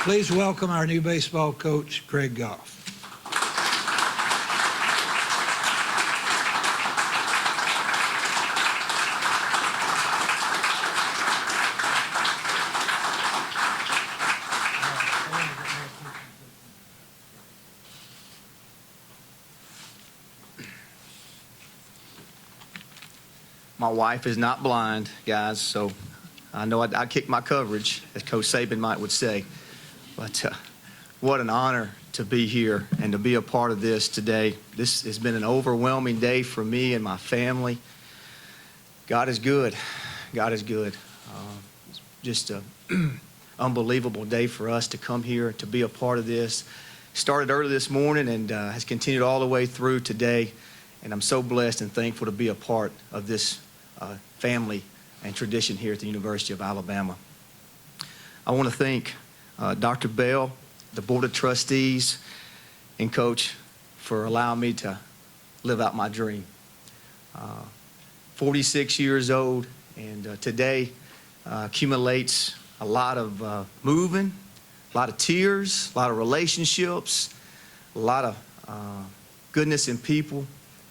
Please welcome our new baseball coach, Greg Goff. My wife is not blind, guys, so I know I kicked my coverage, as Coach Saban would say. But what an honor to be here and to be a part of this today. This has been an overwhelming day for me and my family. God is good. God is good. Just an unbelievable day for us to come here, to be a part of this. Started early this morning and has continued all the way through today. And I'm so blessed and thankful to be a part of this family and tradition here at the University of Alabama. I want to thank Dr. Bell, the Board of Trustees, and Coach for allowing me to live out my dream. 46 years old, and today accumulates a lot of moving, a lot of tears, a lot of relationships, a lot of goodness in people,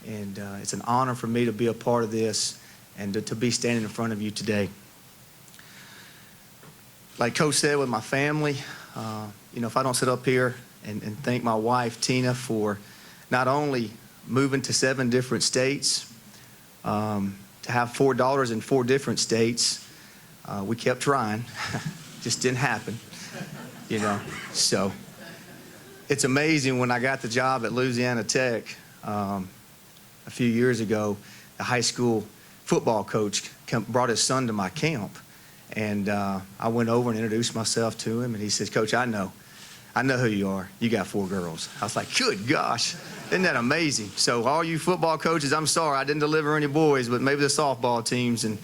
and it's an honor for me to be a part of this and to be standing in front of you today. Like Coach said, with my family, you know, if I don't sit up here and thank my wife, Tina, for not only moving to 7 different states, to have 4 daughters in 4 different states, we kept trying. Just didn't happen, you know. So it's amazing when I got the job at Louisiana Tech a few years ago, the high school football coach brought his son to my camp. And I went over and introduced myself to him, and he says, "Coach, I know who you are. You got 4 girls." I was like, good gosh, isn't that amazing? So all you football coaches, I'm sorry, I didn't deliver any boys, but maybe the softball teams and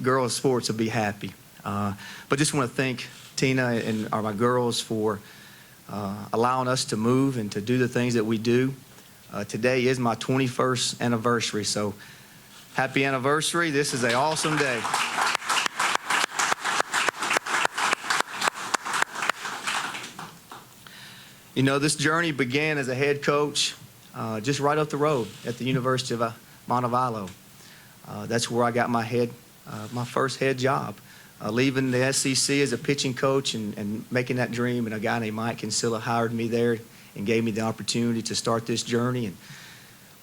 girls sports will be happy. But just want to thank Tina and my girls for allowing us to move and to do the things that we do. Today is my 21st anniversary, so happy anniversary. This is an awesome day. You know, this journey began as a head coach just right up the road at the University of Montevallo. That's where I got my first head job. Leaving the SEC as a pitching coach and making that dream, and a guy named Mike Kinsella hired me there and gave me the opportunity to start this journey. And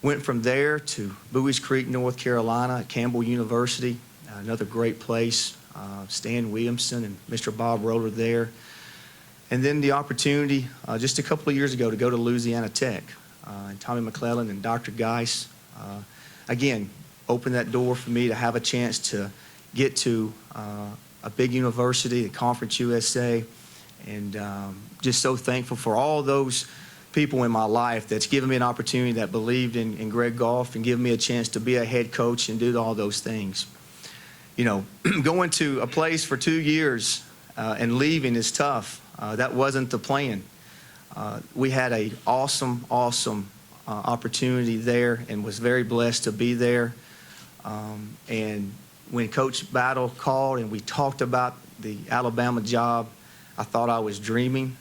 went from there to Buies Creek, North Carolina, at Campbell University, another great place. Stan Williamson and Mr. Bob Roller there. And then the opportunity just a couple of years ago to go to Louisiana Tech. And Tommy McClellan and Dr. Geis, again, opened that door for me to have a chance to get to a big university, the Conference USA, and just so thankful for all those people in my life that's given me an opportunity, that believed in Greg Goff and given me a chance to be a head coach and do all those things. You know, going to a place for 2 years and leaving is tough. That wasn't the plan. We had an awesome opportunity there and was very blessed to be there. And when Coach Battle called and we talked about the Alabama job, I thought I was dreaming.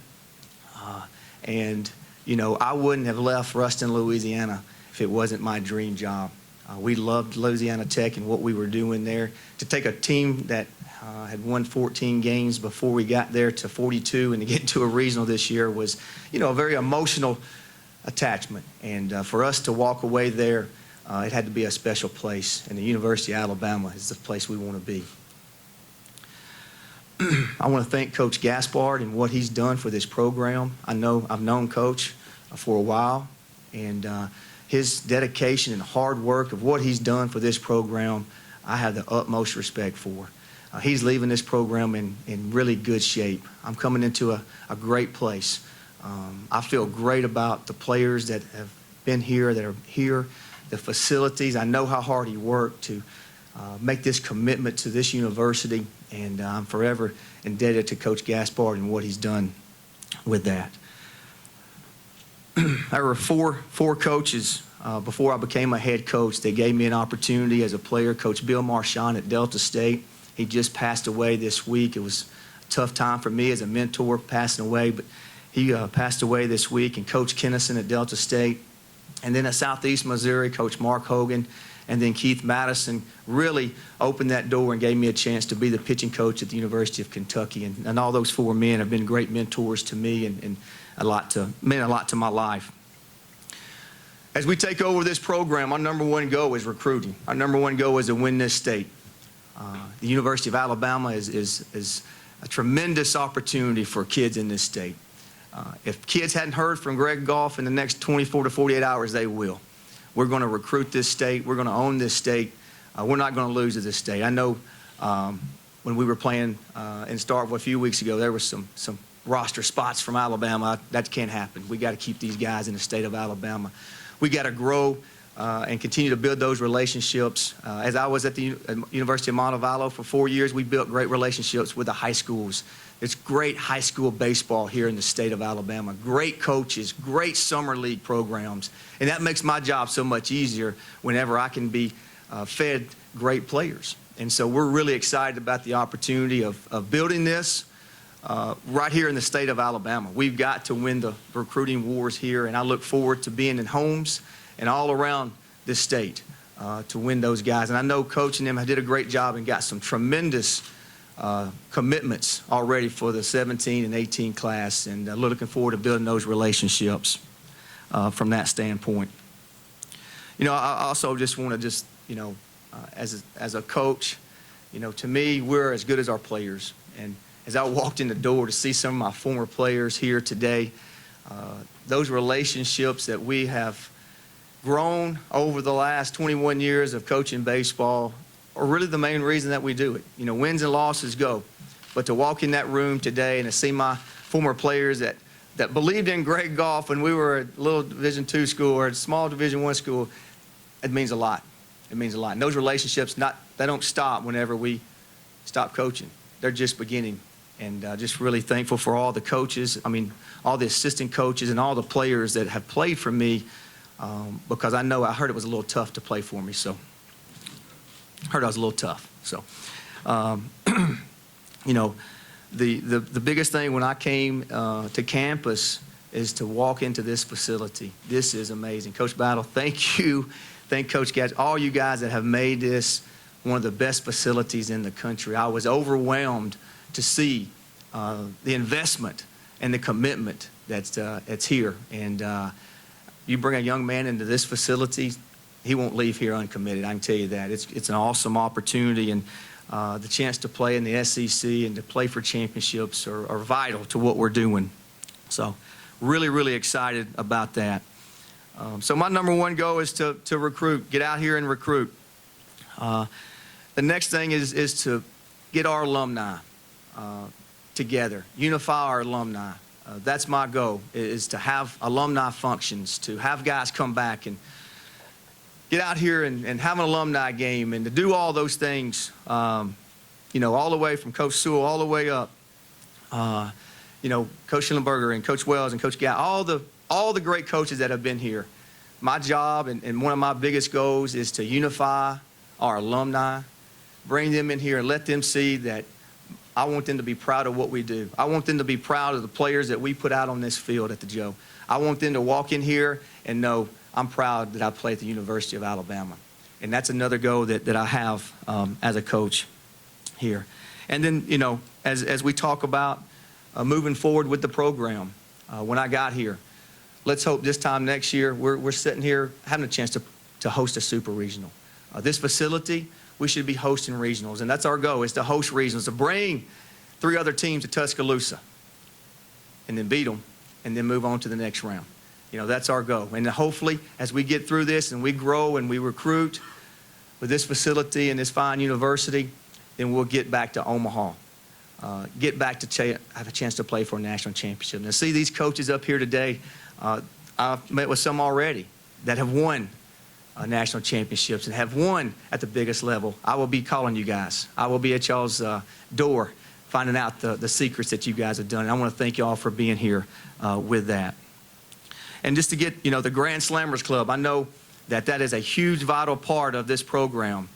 And, you know, I wouldn't have left Ruston, Louisiana if it wasn't my dream job. We loved Louisiana Tech and what we were doing there. To take a team that had won 14 games before we got there to 42 and to get to a regional this year was, you know, a very emotional attachment. And for us to walk away there, it had to be a special place. And the University of Alabama is the place we want to be. I want to thank Coach Gaspard and what he's done for this program. I've known Coach for a while, and his dedication and hard work of what he's done for this program, I have the utmost respect for. He's leaving this program in really good shape. I'm coming into a great place. I feel great about the players that have been here, that are here, the facilities. I know how hard he worked to make this commitment to this university, and I'm forever indebted to Coach Gaspard and what he's done with that. There were four coaches before I became a head coach. They gave me an opportunity as a player. Coach Bill Marchand at Delta State. He just passed away this week. It was tough time for me as a mentor, passing away, but he passed away this week. And Coach Kennison at Delta State. And then at Southeast Missouri, Coach Mark Hogan, and then Keith Madison really opened that door and gave me a chance to be the pitching coach at the University of Kentucky. And all those four men have been great mentors to me and meant a lot to my life. As we take over this program, our number one goal is recruiting. Our number one goal is to win this state. The University of Alabama is a tremendous opportunity for kids in this state. If kids hadn't heard from Greg Goff in the next 24 to 48 hours, they will. We're going to recruit this state. We're going to own this state. We're not going to lose to this state. I know when we were playing in Starkville a few weeks ago, there was some roster spots from Alabama. That can't happen. We got to keep these guys in the state of Alabama. We got to grow and continue to build those relationships. As I was at the University of Montevallo for 4 years, we built great relationships with the high schools. It's great high school baseball here in the state of Alabama. Great coaches, great summer league programs. And that makes my job so much easier whenever I can be fed great players. And so we're really excited about the opportunity of building this right here in the state of Alabama. We've got to win the recruiting wars here, and I look forward to being in homes and all around this state to win those guys. And I know Coach and them did a great job and got some tremendous commitments already for the 17 and 18 class, and looking forward to building those relationships from that standpoint. You know, I also just want to as a coach, you know, to me, we're as good as our players. And as I walked in the door to see some of my former players here today, those relationships that we have grown over the last 21 years of coaching baseball are really the main reason that we do it. You know, wins and losses go. But to walk in that room today and to see my former players that believed in Greg Goff when we were a little Division II school or a small Division I school, it means a lot. It means a lot. And those relationships, they don't stop whenever we stop coaching. They're just beginning. And just really thankful for all the coaches, all the assistant coaches and all the players that have played for me, because I heard it was a little tough to play for me. So I heard I was a little tough. So, you know, the biggest thing when I came to campus is to walk into this facility. This is amazing. Coach Battle, thank you. Thank Coach Gatch, all you guys that have made this one of the best facilities in the country. I was overwhelmed to see the investment and the commitment that's here. And you bring a young man into this facility, he won't leave here uncommitted. I can tell you that. It's an awesome opportunity, and the chance to play in the SEC and to play for championships are vital to what we're doing. So really, really excited about that. So my number one goal is to recruit, get out here and recruit. The next thing is to get our alumni together, unify our alumni. That's my goal, is to have alumni functions, to have guys come back and get out here and have an alumni game and to do all those things, you know, all the way from Coach Sewell all the way up, you know, Coach Schellenberger and Coach Wells and Coach Gatt, all the great coaches that have been here. My job and one of my biggest goals is to unify our alumni, bring them in here and let them see that I want them to be proud of what we do. I want them to be proud of the players that we put out on this field at the Joe. I want them to walk in here and know I'm proud that I play at the University of Alabama. And that's another goal that I have as a coach here. And then, you know, as we talk about moving forward with the program, when I got here, let's hope this time next year we're sitting here having a chance to host a super regional. This facility, we should be hosting regionals, and that's our goal, is to host regionals, to bring 3 other teams to Tuscaloosa and then beat them and then move on to the next round. You know, that's our goal. And hopefully, as we get through this and we grow and we recruit with this facility and this fine university, then we'll get back to Omaha, get back to have a chance to play for a national championship. Now, see these coaches up here today, I've met with some already that have won national championships and have won at the biggest level. I will be calling you guys. I will be at y'all's door finding out the secrets that you guys have done. And I want to thank y'all for being here with that. And just to get, you know, the Grand Slammers Club, I know that is a huge, vital part of this program.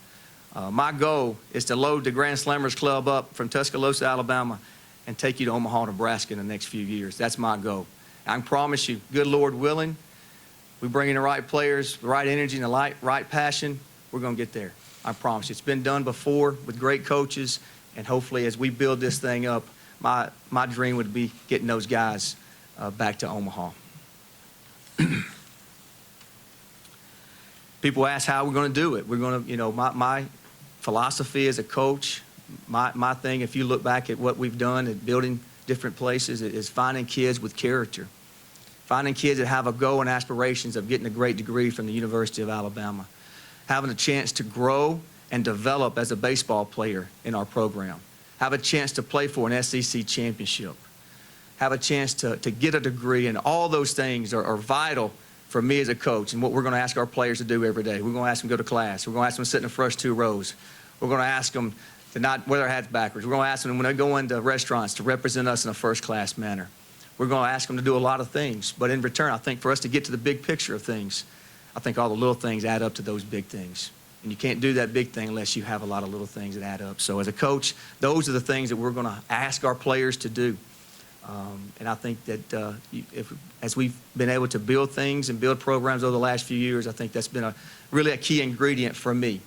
My goal is to load the Grand Slammers Club up from Tuscaloosa, Alabama, and take you to Omaha, Nebraska in the next few years. That's my goal. I can promise you, good Lord willing, we bring in the right players, the right energy, and the right passion, we're going to get there. I promise you. It's been done before with great coaches, and hopefully as we build this thing up, my dream would be getting those guys back to Omaha. People ask how we're going to do it. We're going to, my philosophy as a coach, my thing, if you look back at what we've done at building different places, is finding kids with character. Finding kids that have a goal and aspirations of getting a great degree from the University of Alabama. Having a chance to grow and develop as a baseball player in our program. Have a chance to play for an SEC championship. Have a chance to get a degree, and all those things are vital for me as a coach and what we're going to ask our players to do every day. We're going to ask them to go to class. We're going to ask them to sit in the first 2 rows. We're going to ask them to not wear their hats backwards. We're going to ask them when they go into restaurants to represent us in a first-class manner. We're going to ask them to do a lot of things. But in return, I think for us to get to the big picture of things, I think all the little things add up to those big things. And you can't do that big thing unless you have a lot of little things that add up. So as a coach, those are the things that we're going to ask our players to do. And I think that as we've been able to build things and build programs over the last few years, I think that's been really a key ingredient for me.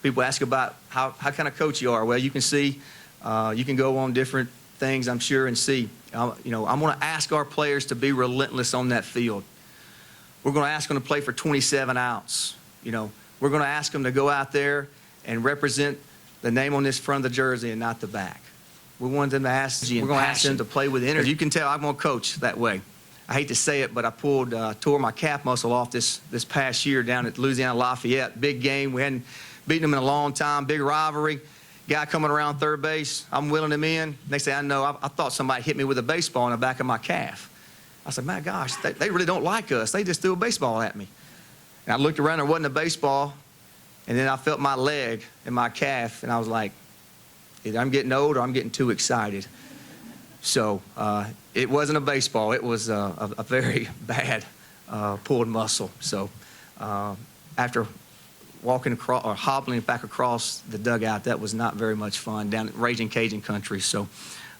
People ask about how kind of coach you are. Well, you can see, you can go on different things, I'm sure, and see. I'm going to ask our players to be relentless on that field. We're going to ask them to play for 27 outs. We're going to ask them to go out there and represent the name on this front of the jersey and not the back. We want them to we're going to ask them to play with energy. You can tell I'm going to coach that way. I hate to say it, but I tore my calf muscle off this past year down at Louisiana Lafayette. Big game. We hadn't beaten them in a long time. Big rivalry. Guy coming around third base. I'm wheeling him in. Next thing I know, I thought somebody hit me with a baseball in the back of my calf. I said, my gosh, they really don't like us. They just threw a baseball at me. And I looked around, there wasn't a baseball. And then I felt my leg and my calf, and I was like, either I'm getting old or I'm getting too excited. So it wasn't a baseball. It was a very bad pulled muscle. So after walking across or hobbling back across the dugout, that was not very much fun down at Raging Cajun country. So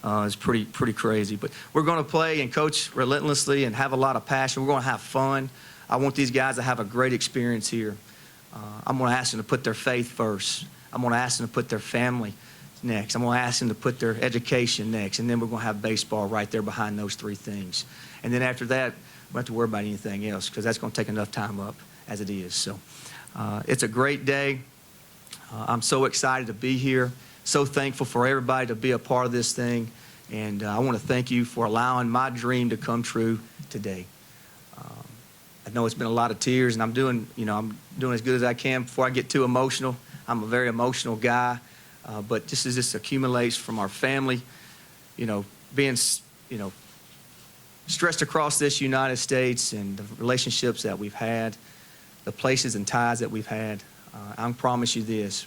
it's pretty crazy. But we're going to play and coach relentlessly and have a lot of passion. We're going to have fun. I want these guys to have a great experience here. I'm going to ask them to put their faith first. I'm going to ask them to put their family next. I'm going to ask them to put their education next. And then we're going to have baseball right there behind those 3 things. And then after that, we don't have to worry about anything else because that's going to take enough time up as it is. So it's a great day. I'm so excited to be here. So thankful for everybody to be a part of this thing. And I want to thank you for allowing my dream to come true today. I know it's been a lot of tears, and I'm doing as good as I can before I get too emotional. I'm a very emotional guy, but just as this accumulates from our family, being, stressed across this United States and the relationships that we've had, the places and ties that we've had, I promise you this.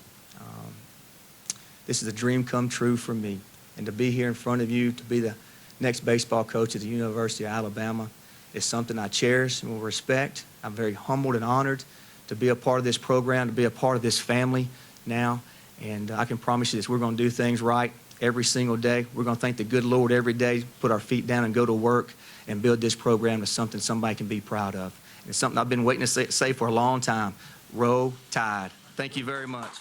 This is a dream come true for me. And to be here in front of you, to be the next baseball coach at the University of Alabama, is something I cherish and will respect. I'm very humbled and honored to be a part of this program, to be a part of this family now. And I can promise you this, we're going to do things right every single day. We're going to thank the good Lord every day, put our feet down and go to work and build this program to something somebody can be proud of. And it's something I've been waiting to say for a long time. Roll Tide. Thank you very much.